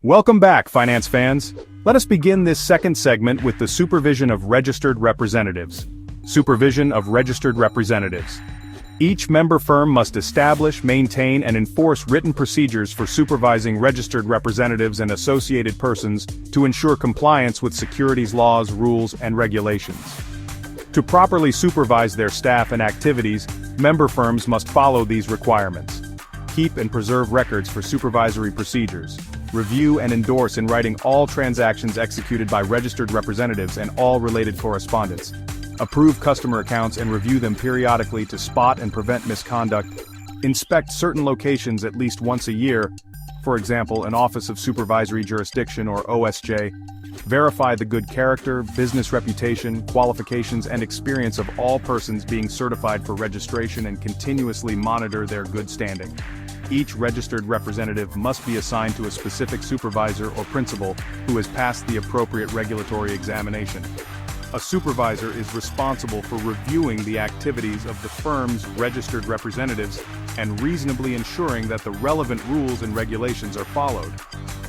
Welcome back, finance fans. Let us begin this second segment with the supervision of registered representatives. Supervision of registered representatives. Each member firm must establish, maintain, and enforce written procedures for supervising registered representatives and associated persons to ensure compliance with securities laws, rules, and regulations. To properly supervise their staff and activities, member firms must follow these requirements. Keep and preserve records for supervisory procedures. Review and endorse in writing all transactions executed by registered representatives and all related correspondence. Approve customer accounts and review them periodically to spot and prevent misconduct. Inspect certain locations at least once a year, for example, an Office of Supervisory Jurisdiction or OSJ. Verify the good character, business reputation, qualifications, and experience of all persons being certified for registration and continuously monitor their good standing. Each registered representative must be assigned to a specific supervisor or principal who has passed the appropriate regulatory examination. A supervisor is responsible for reviewing the activities of the firm's registered representatives and reasonably ensuring that the relevant rules and regulations are followed.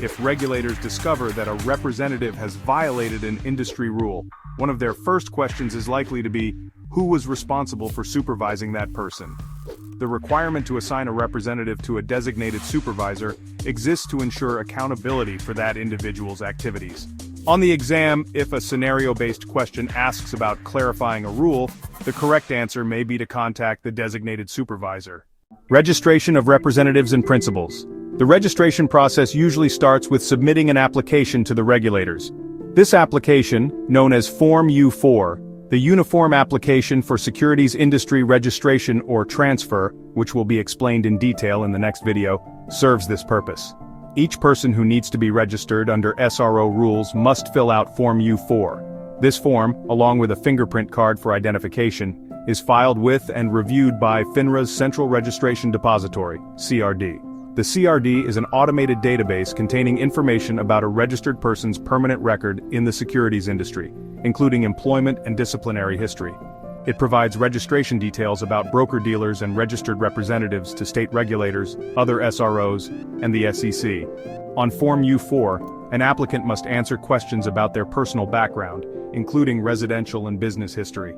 If regulators discover that a representative has violated an industry rule, one of their first questions is likely to be, who was responsible for supervising that person? The requirement to assign a representative to a designated supervisor exists to ensure accountability for that individual's activities. On the exam, if a scenario-based question asks about clarifying a rule, the correct answer may be to contact the designated supervisor. Registration of representatives and principals. The registration process usually starts with submitting an application to the regulators. This application, known as Form U-4, the Uniform Application for Securities Industry Registration or Transfer, which will be explained in detail in the next video, serves this purpose. Each person who needs to be registered under SRO rules must fill out Form U-4. This form, along with a fingerprint card for identification, is filed with and reviewed by FINRA's Central Registration Depository, CRD. The CRD is an automated database containing information about a registered person's permanent record in the securities industry, including employment and disciplinary history. It provides registration details about broker-dealers and registered representatives to state regulators, other SROs, and the SEC. On Form U-4, an applicant must answer questions about their personal background, including residential and business history.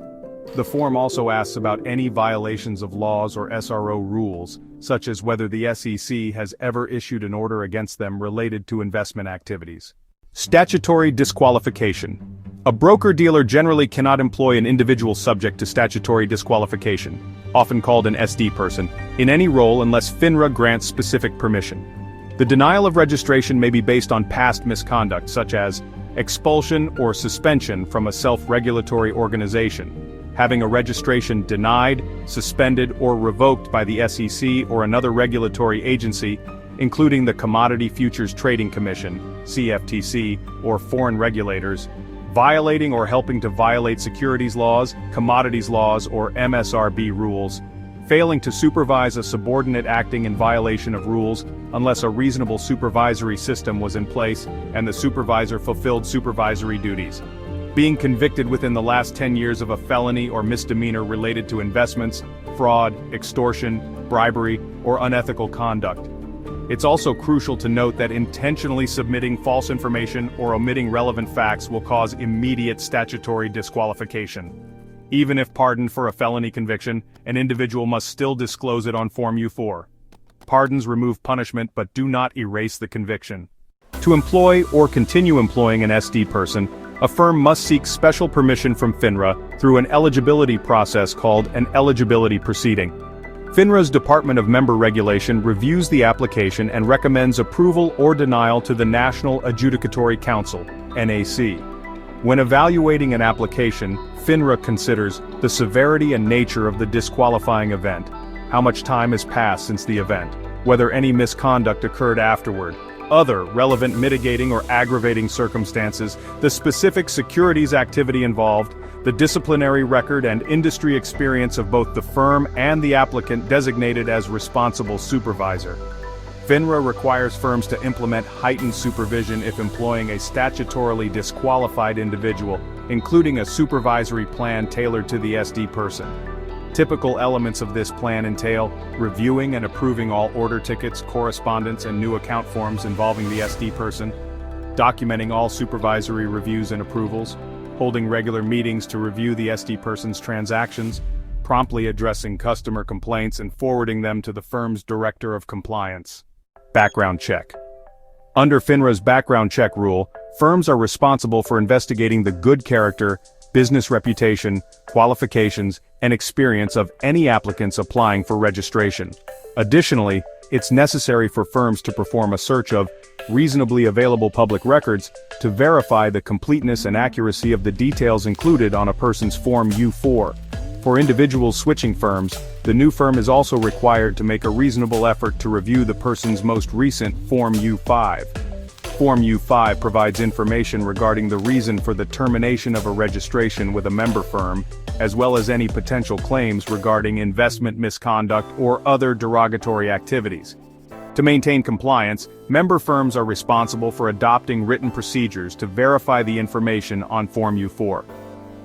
The form also asks about any violations of laws or SRO rules, such as whether the SEC has ever issued an order against them related to investment activities. Statutory disqualification. A broker-dealer generally cannot employ an individual subject to statutory disqualification, often called an SD person, in any role unless FINRA grants specific permission. The denial of registration may be based on past misconduct, such as expulsion or suspension from a self-regulatory organization, having a registration denied, suspended, or revoked by the SEC or another regulatory agency, including the Commodity Futures Trading Commission, CFTC, or foreign regulators, violating or helping to violate securities laws, commodities laws, or MSRB rules, failing to supervise a subordinate acting in violation of rules unless a reasonable supervisory system was in place and the supervisor fulfilled supervisory duties, being convicted within the last 10 years of a felony or misdemeanor related to investments, fraud, extortion, bribery, or unethical conduct. It's also crucial to note that intentionally submitting false information or omitting relevant facts will cause immediate statutory disqualification. Even if pardoned for a felony conviction, an individual must still disclose it on Form U-4. Pardons remove punishment but do not erase the conviction. To employ or continue employing an SD person, a firm must seek special permission from FINRA through an eligibility process called an eligibility proceeding. FINRA's Department of Member Regulation reviews the application and recommends approval or denial to the National Adjudicatory Council, NAC. When evaluating an application, FINRA considers the severity and nature of the disqualifying event, how much time has passed since the event, whether any misconduct occurred afterward, other relevant mitigating or aggravating circumstances, the specific securities activity involved, the disciplinary record and industry experience of both the firm and the applicant designated as responsible supervisor. FINRA requires firms to implement heightened supervision if employing a statutorily disqualified individual, including a supervisory plan tailored to the SD person. Typical elements of this plan entail reviewing and approving all order tickets, correspondence, and new account forms involving the SD person, documenting all supervisory reviews and approvals, holding regular meetings to review the SD person's transactions, promptly addressing customer complaints and forwarding them to the firm's Director of Compliance. Background check. Under FINRA's background check rule, firms are responsible for investigating the good character, business reputation, qualifications, and experience of any applicants applying for registration. Additionally, it's necessary for firms to perform a search of reasonably available public records to verify the completeness and accuracy of the details included on a person's Form U-4. For individuals switching firms, the new firm is also required to make a reasonable effort to review the person's most recent Form U-5. Form U-5 provides information regarding the reason for the termination of a registration with a member firm, as well as any potential claims regarding investment misconduct or other derogatory activities. To maintain compliance, member firms are responsible for adopting written procedures to verify the information on Form U-4.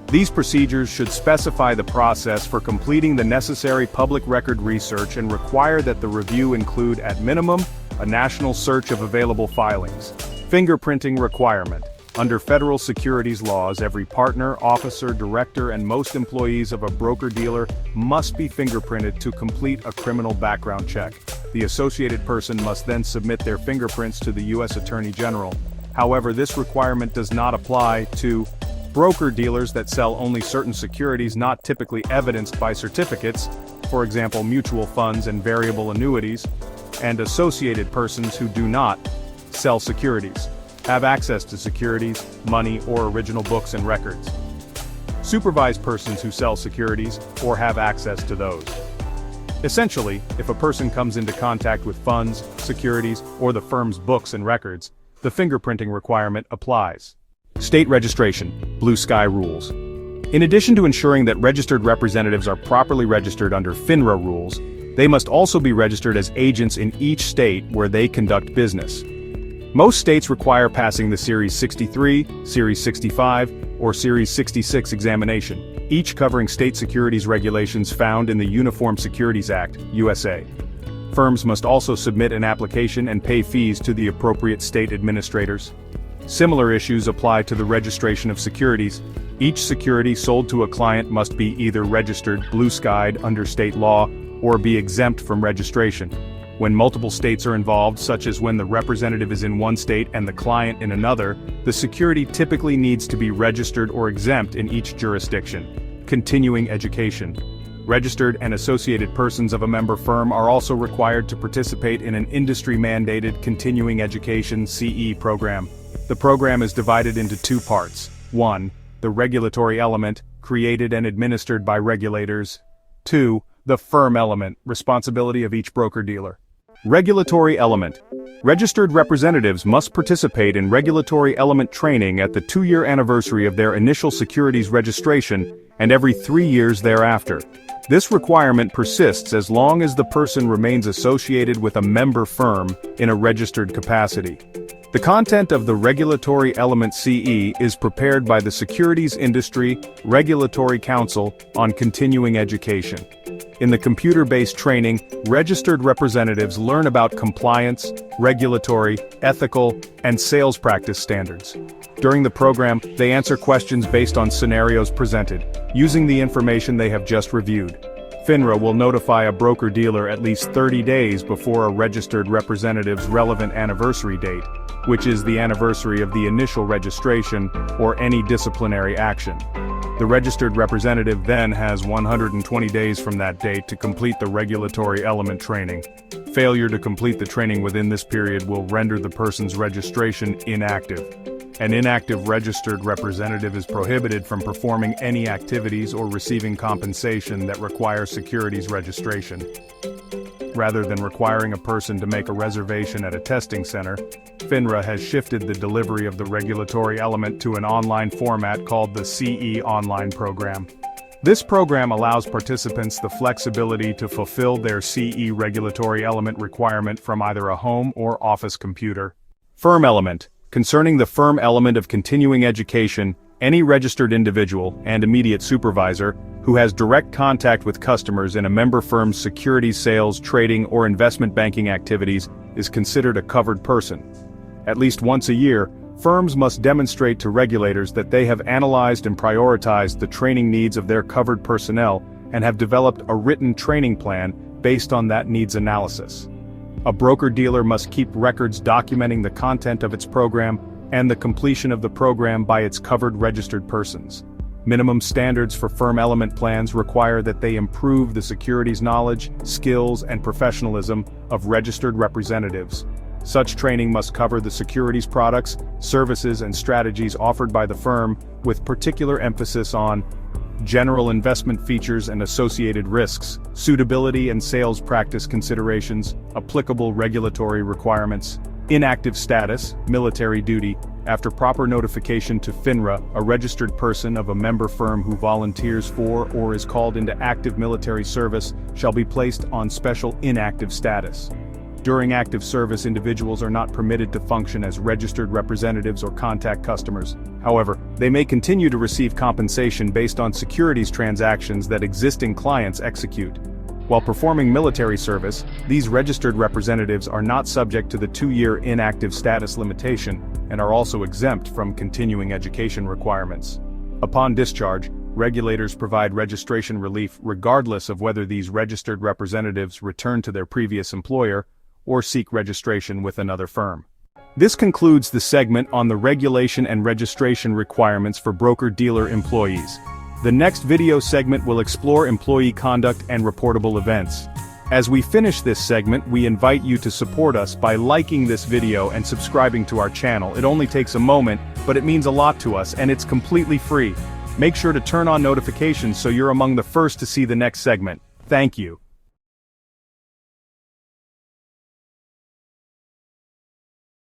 These procedures should specify the process for completing the necessary public record research and require that the review include, at minimum, a national search of available filings. Fingerprinting requirement. Under federal securities laws, every partner, officer, director, and most employees of a broker-dealer must be fingerprinted to complete a criminal background check. The associated person must then submit their fingerprints to the U.S. Attorney General. However, this requirement does not apply to broker-dealers that sell only certain securities not typically evidenced by certificates, for example mutual funds and variable annuities, and associated persons who do not sell securities, have access to securities, money, or original books and records. Supervised persons who sell securities, or have access to those. Essentially, if a person comes into contact with funds, securities, or the firm's books and records, the fingerprinting requirement applies. State registration, blue sky rules. In addition to ensuring that registered representatives are properly registered under FINRA rules, they must also be registered as agents in each state where they conduct business. Most states require passing the Series 63, Series 65, or Series 66 examination, each covering state securities regulations found in the Uniform Securities Act, USA. Firms must also submit an application and pay fees to the appropriate state administrators. Similar issues apply to the registration of securities. Each security sold to a client must be either registered blue-skied under state law or be exempt from registration. When multiple states are involved, such as when the representative is in one state and the client in another, the security typically needs to be registered or exempt in each jurisdiction. Continuing education. Registered and associated persons of a member firm are also required to participate in an industry-mandated continuing education (CE) program. The program is divided into two parts. 1. The regulatory element, created and administered by regulators. 2. The firm element, responsibility of each broker-dealer. Regulatory element. Registered representatives must participate in regulatory element training at the 2-year anniversary of their initial securities registration and every 3 years thereafter. This requirement persists as long as the person remains associated with a member firm in a registered capacity. The content of the Regulatory Element CE is prepared by the Securities Industry Regulatory Council on Continuing Education. In the computer-based training, registered representatives learn about compliance, regulatory, ethical, and sales practice standards. During the program, they answer questions based on scenarios presented, using the information they have just reviewed. FINRA will notify a broker-dealer at least 30 days before a registered representative's relevant anniversary date, which is the anniversary of the initial registration or any disciplinary action. The registered representative then has 120 days from that date to complete the regulatory element training. Failure to complete the training within this period will render the person's registration inactive. An inactive registered representative is prohibited from performing any activities or receiving compensation that require securities registration. Rather than requiring a person to make a reservation at a testing center, FINRA has shifted the delivery of the regulatory element to an online format called the CE Online Program. This program allows participants the flexibility to fulfill their CE regulatory element requirement from either a home or office computer. Firm element. Concerning the firm element of continuing education, any registered individual and immediate supervisor who has direct contact with customers in a member firm's securities sales, trading, or investment banking activities is considered a covered person. At least once a year, firms must demonstrate to regulators that they have analyzed and prioritized the training needs of their covered personnel and have developed a written training plan based on that needs analysis. A broker-dealer must keep records documenting the content of its program and the completion of the program by its covered registered persons. Minimum standards for firm element plans require that they improve the securities knowledge, skills, and professionalism of registered representatives. Such training must cover the securities products, services, and strategies offered by the firm, with particular emphasis on general investment features and associated risks, suitability and sales practice considerations, applicable regulatory requirements, inactive status, military duty. After proper notification to FINRA, a registered person of a member firm who volunteers for or is called into active military service shall be placed on special inactive status. During active service, individuals are not permitted to function as registered representatives or contact customers. However, they may continue to receive compensation based on securities transactions that existing clients execute. While performing military service, these registered representatives are not subject to the 2-year inactive status limitation and are also exempt from continuing education requirements. Upon discharge, regulators provide registration relief regardless of whether these registered representatives return to their previous employer or seek registration with another firm. This concludes the segment on the regulation and registration requirements for broker-dealer employees. The next video segment will explore employee conduct and reportable events. As we finish this segment, we invite you to support us by liking this video and subscribing to our channel. It only takes a moment, but it means a lot to us, and it's completely free. Make sure to turn on notifications so you're among the first to see the next segment. Thank you.